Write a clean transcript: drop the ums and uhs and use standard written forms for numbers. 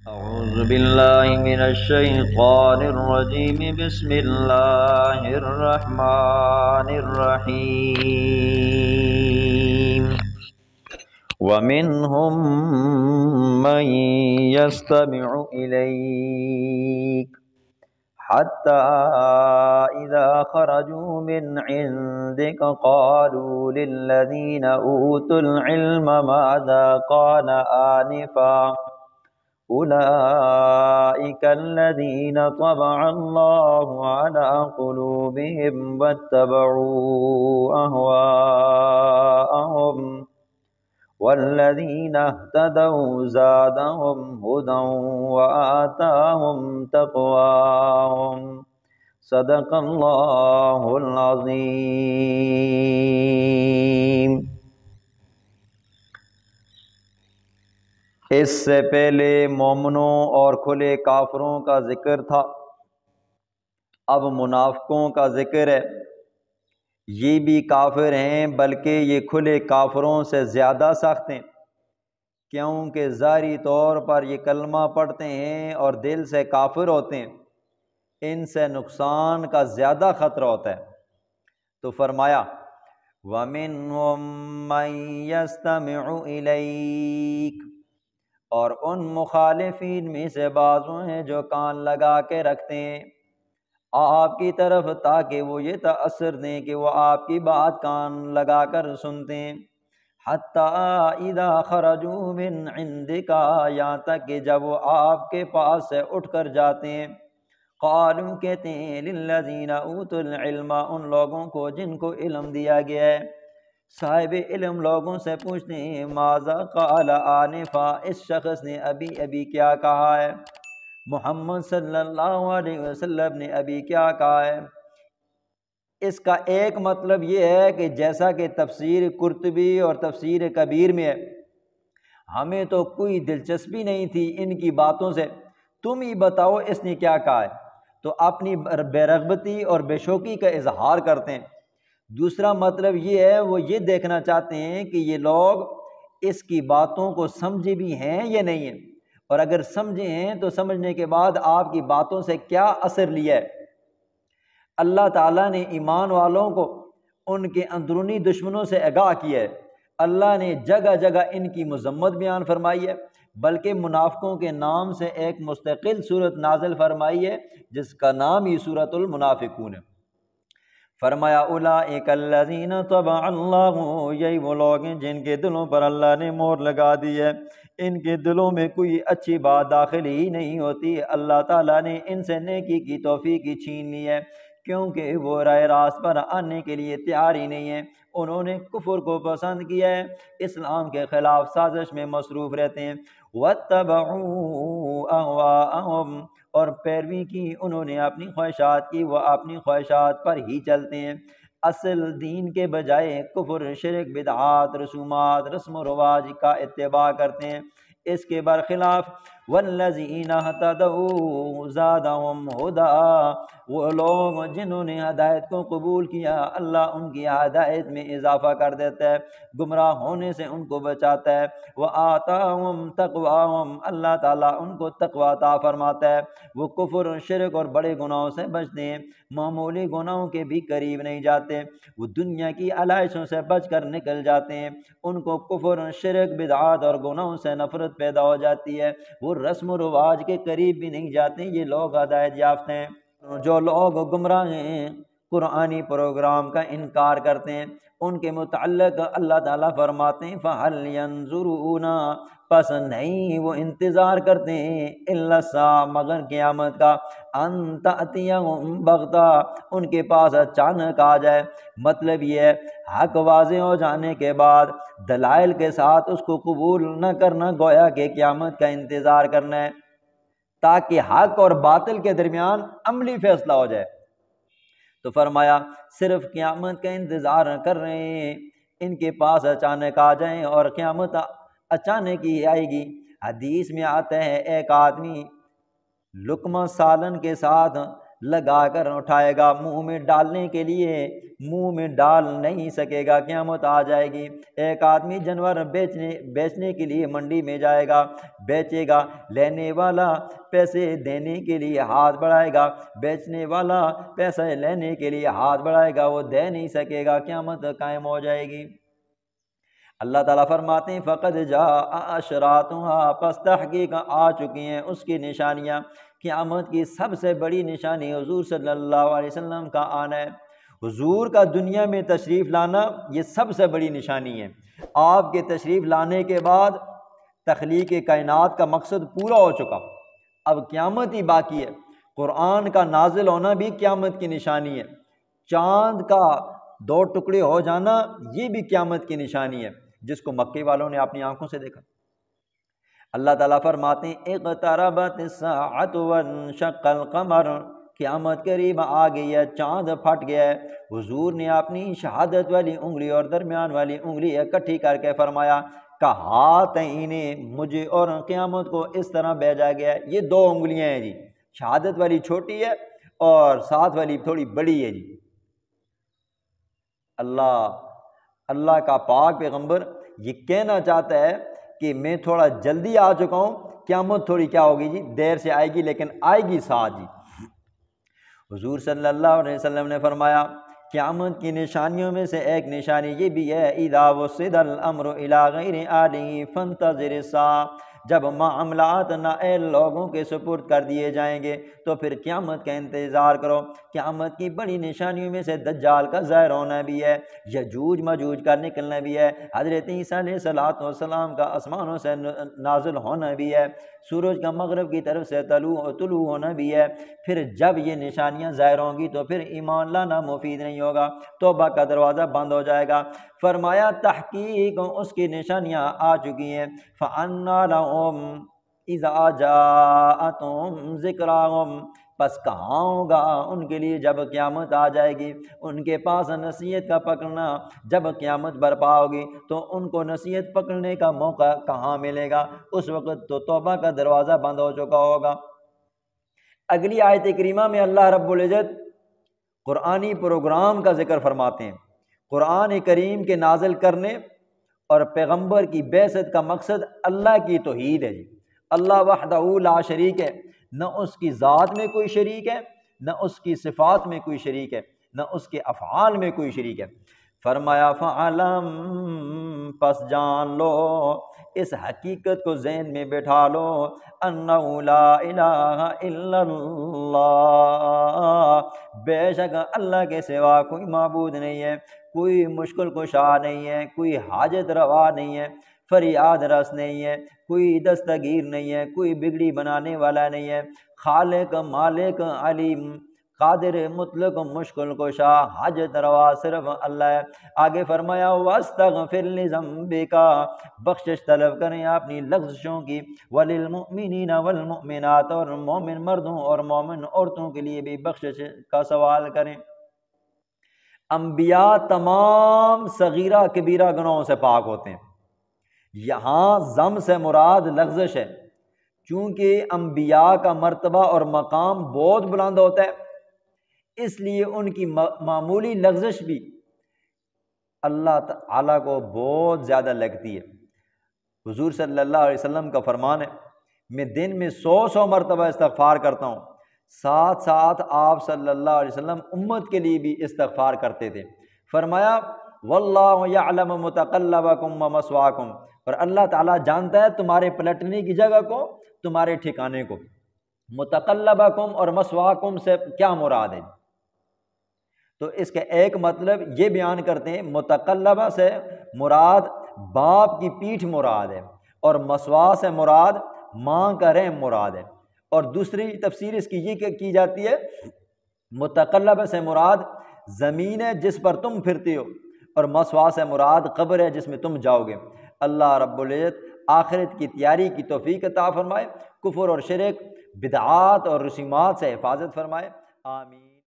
أعوذ بالله من الشيطان الرجيم بسم الله الرحمن الرحيم ومنهم من يستمع إليك حتى إذا خرجوا من عندك قالوا للذين أوتوا العلم ماذا قال آنفا أولئك الذين طبع الله على قلوبهم واتبعوا أهواءهم والذين اهتدوا زادهم هدى وآتاهم تقواهم صدق الله العظيم۔ اس سے پہلے مومنوں اور کھلے کافروں کا ذکر تھا، اب منافقوں کا ذکر ہے۔ یہ بھی کافر ہیں بلکہ یہ کھلے کافروں سے زیادہ سخت ہیں، کیونکہ ظاہری طور پر یہ کلمہ پڑھتے ہیں اور دل سے کافر ہوتے ہیں، ان سے نقصان کا زیادہ خطرہ ہوتا ہے۔ تو فرمایا وَمِنْهُمْ مَنْ يَسْتَمِعُ إِلَيْكَ، اور ان مخالفین میں سے بعضوں ہیں جو کان لگا کے رکھتے ہیں آپ کی طرف، تاکہ وہ یہ تاثر دیں کہ وہ آپ کی بات کان لگا کر سنتے ہیں۔ حَتَّى إِذَا خَرَجُوا مِنْ عِنْدِكَ، یہاں تک کہ جب وہ آپ کے پاس سے اٹھ کر جاتے ہیں، قالوا کہتے ہیں لِلَّذِينَ أُوتُوا الْعِلْمَ، ان لوگوں کو جن کو علم دیا گیا ہے، صاحب علم لوگوں سے پوچھتے ہیں ماذا قال آنفا، اس شخص نے ابھی کیا کہا ہے، محمد صلی اللہ علیہ وسلم نے ابھی کیا کہا ہے۔ اس کا ایک مطلب یہ ہے کہ جیسا کہ تفسیر قرطبی اور تفسیر کبیر میں ہے، ہمیں تو کوئی دلچسپی نہیں تھی ان کی باتوں سے، تم ہی بتاؤ اس نے کیا کہا ہے، تو اپنی بے رغبتی اور بے شوقی کا اظہار کرتے ہیں۔ دوسرا مطلب یہ ہے وہ یہ دیکھنا چاہتے ہیں کہ یہ لوگ اس کی باتوں کو سمجھے بھی ہیں یا نہیں ہیں، اور اگر سمجھے ہیں تو سمجھنے کے بعد آپ کی باتوں سے کیا اثر لیا ہے۔ اللہ تعالیٰ نے ایمان والوں کو ان کے اندرونی دشمنوں سے آگاہ کیا ہے، اللہ نے جگہ جگہ ان کی مذمت بیان فرمائی ہے، بلکہ منافقوں کے نام سے ایک مستقل صورت نازل فرمائی ہے جس کا نام ہی سورۃ المنافقون ہے۔ فرمایا اولئک الذین طبع اللہ، یہی وہ لوگ ہیں جن کے دلوں پر اللہ نے مہر لگا دی ہے، ان کے دلوں میں کوئی اچھی بات داخل ہی نہیں ہوتی، اللہ تعالیٰ نے ان سے نیکی کی توفیق ہی چھین لی ہے، کیونکہ وہ راہ راست پر آنے کے لیے تیار ہی نہیں ہیں، انہوں نے کفر کو پسند کیا ہے، اسلام کے خلاف سازش میں مصروف رہتے ہیں۔ وَاتَّبَعُوا أَهْوَاءَهُمْ، اور پیروی کی انہوں نے اپنی خواہشات کی، وہ اپنی خواہشات پر ہی چلتے ہیں، اصل دین کے بجائے کفر، شرک، بدعات، رسومات، رسم و رواج کا اتباع کرتے ہیں۔ اس کے برخلاف والذین اہتدوا زادہم ہدی، وہ لوگ جنہوں نے ہدایت کو قبول کیا اللہ ان کی ہدایت میں اضافہ کر دیتا ہے، گمراہ ہونے سے ان کو بچاتا ہے۔ وآتاہم تقواہم، اللہ تعالیٰ ان کو تقوی عطا فرماتا ہے، وہ کفر، شرک اور بڑے گناہوں سے بچتے ہیں، معمولی گناہوں کے بھی قریب نہیں جاتے، وہ دنیا کی علائشوں سے بچ کر نکل جاتے ہیں، ان کو کفر، شرک، بدعات اور گناہوں سے نفرت پیدا ہو جاتی ہے، وہ رسم و رواج کے قریب بھی نہیں جاتے، یہ لوگ ہدایت یافتہ ہیں۔ جو لوگ گمراہ ہیں، قرآنی پروگرام کا انکار کرتے ہیں، ان کے متعلق اللہ تعالیٰ فرماتے ہیں فَهَلْ يَنظُرُونَ، پس نہیں وہ انتظار کرتے ہیں الا الساعۃ، مگر قیامت کا، ان تأتیہم بغتہ، ان کے پاس اچانک آ جائے۔ مطلب یہ ہے حق واضح ہو جانے کے بعد دلائل کے ساتھ اس کو قبول نہ کرنا، گویا کہ قیامت کا انتظار کرنا ہے تاکہ حق اور باطل کے درمیان عملی فیصلہ ہو جائے۔ تو فرمایا صرف قیامت کا انتظار کر رہے ہیں، ان کے پاس اچانک آ جائیں، اور قیامت اچانک ہی آئے گی۔ حدیث میں آتا ہے ایک آدمی لقمہ سالن کے ساتھ لگا کر اٹھائے گا، منہ میں ڈالنے کے لیے منہ میں ڈال نہیں سکے گا، قیامت آ جائے گی۔ ایک آدمی جانور بیچنے کے لیے منڈی میں جائے گا، بیچے گا، لینے والا پیسے دینے کے لیے ہاتھ بڑھائے گا، بیچنے والا پیسے لینے کے لیے ہاتھ بڑھائے گا، وہ دے نہیں سکے گا، قیامت قائم ہو جائے گی۔ اللہ تعالیٰ فرماتے ہیں فقد جاء اشراطها، پس تحقیق آ چکی ہیں اس کی نشانیاں۔ قیامت کی سب سے بڑی نشانی حضور صلی اللہ علیہ وسلم کا آنا ہے۔ حضور کا دنیا میں تشریف لانا یہ سب سے بڑی نشانی ہے۔ آپ کے تشریف لانے کے بعد تخلیق کائنات کا مقصد پورا ہو چکا، اب قیامت ہی باقی ہے۔ قرآن کا نازل ہونا بھی قیامت کی نشانی ہے، چاند کا 2 ٹکڑے ہو جانا یہ بھی قیامت کی نشانی ہے، جس کو مکے والوں نے اپنی آنکھوں سے دیکھا۔ اللہ تعالیٰ فرماتے ہیں اقتربت الساعۃ وانشق القمر، قیامت قریب آ گئی ہے، چاند پھٹ گیا ہے۔ حضور نے اپنی شہادت والی انگلی اور درمیان والی انگلی اکٹھی کر کے فرمایا کہاتین، مجھے اور قیامت کو اس طرح بھیجا گیا ہے۔ یہ 2 انگلیاں ہیں جی، شہادت والی چھوٹی ہے اور ساتھ والی تھوڑی بڑی ہے جی۔ اللہ کا پاک پیغمبر یہ کہنا چاہتا ہے کہ میں تھوڑا جلدی آ چکا ہوں، قیامت تھوڑی کیا ہوگی جی، دیر سے آئے گی لیکن آئے گی ساتھ جی۔ حضور صلی اللہ علیہ وسلم نے فرمایا قیامت کی نشانیوں میں سے ایک نشانی یہ بھی ہے اذا وصل الامر الی غیر آلہ فانتظر الساعہ، جب معاملات نائل لوگوں کے سپرد کر دیے جائیں گے تو پھر قیامت کا انتظار کرو۔ قیامت کی بڑی نشانیوں میں سے دجال کا ظاہر ہونا بھی ہے، یجوج مجوج کا نکلنا بھی ہے، حضرت عیسیٰ علیہ السلام کا آسمانوں سے نازل ہونا بھی ہے، سورج کا مغرب کی طرف سے طلوع ہونا بھی ہے۔ پھر جب یہ نشانیاں ظاہر ہوں گی تو پھر ایمان لانا مفید نہیں ہوگا، توبہ کا دروازہ بند ہو جائے گا۔ فرمایا تحقیق اس کی نشانیاں آ چکی ہیں، فَأَنَّىٰ لَهُمْ إِذَا جَاءَتْهُمْ ذِكْرَاهُمْ، پس کہاں ہوگا ان کے لیے جب قیامت آ جائے گی، ان کے پاس نصیحت کا پکڑنا، جب قیامت برپا ہوگی تو ان کو نصیحت پکڑنے کا موقع کہاں ملے گا، اس وقت تو توبہ کا دروازہ بند ہو چکا ہوگا۔ اگلی آیت کریمہ میں اللہ رب العزت قرآنی پروگرام کا ذکر فرماتے ہیں۔ قرآن کریم کے نازل کرنے اور پیغمبر کی بعثت کا مقصد اللہ کی توحید ہے جی۔ اللہ وحدہ لا شریک ہے، نہ اس کی ذات میں کوئی شریک ہے، نہ اس کی صفات میں کوئی شریک ہے، نہ اس کے افعال میں کوئی شریک ہے۔ فرمایا فعلم، پس جان لو، اس حقیقت کو ذہن میں بٹھا لو، انہ لا الہ الا اللہ، بے شک اللہ کے سوا کوئی معبود نہیں ہے، کوئی مشکل کشا نہیں ہے، کوئی حاجت روا نہیں ہے، فریاد رس نہیں ہے، کوئی دستگیر نہیں ہے، کوئی بگڑی بنانے والا نہیں ہے، خالق مالک علیم قادر مطلق مشکل کشا حاجت روا صرف اللہ ہے۔ آگے فرمایا واستغفر لذنبک، بخشش طلب کریں اپنی لغزشوں کی، وللمؤمنین والمؤمنات، اور مومن مردوں اور مومن عورتوں کے لیے بھی بخشش کا سوال کریں۔ انبیاء تمام صغیرہ کبیرہ گناہوں سے پاک ہوتے ہیں، یہاں ذم سے مراد لغزش ہے، چونکہ انبیاء کا مرتبہ اور مقام بہت بلند ہوتا ہے، اس لیے ان کی معمولی لغزش بھی اللہ تعالیٰ کو بہت زیادہ لگتی ہے۔ حضور صلی اللہ علیہ وسلم کا فرمان ہے میں دن میں 100 مرتبہ استغفار کرتا ہوں، ساتھ ساتھ آپ صلی اللہ علیہ وسلم امت کے لیے بھی استغفار کرتے تھے۔ فرمایا واللہ یعلم متقلبکم ومثواکم، اور اللہ تعالیٰ جانتا ہے تمہارے پلٹنے کی جگہ کو، تمہارے ٹھکانے کو۔ متقلبکم اور مثواکم سے کیا مراد ہے؟ تو اس کا ایک مطلب یہ بیان کرتے ہیں متقلبہ سے مراد باپ کی پیٹھ مراد ہے، اور مثوا سے مراد ماں کا رحم مراد ہے، اور دوسری تفسیر اس کی یہ کی جاتی ہے متقلبہ سے مراد زمین ہے جس پر تم پھرتے ہو، اور مثوا سے مراد قبر ہے جس میں تم جاؤ گے۔ اللہ رب العزت آخرت کی تیاری کی توفیق عطا فرمائے، کفر اور شرک، بدعات اور رسومات سے حفاظت فرمائے، آمین۔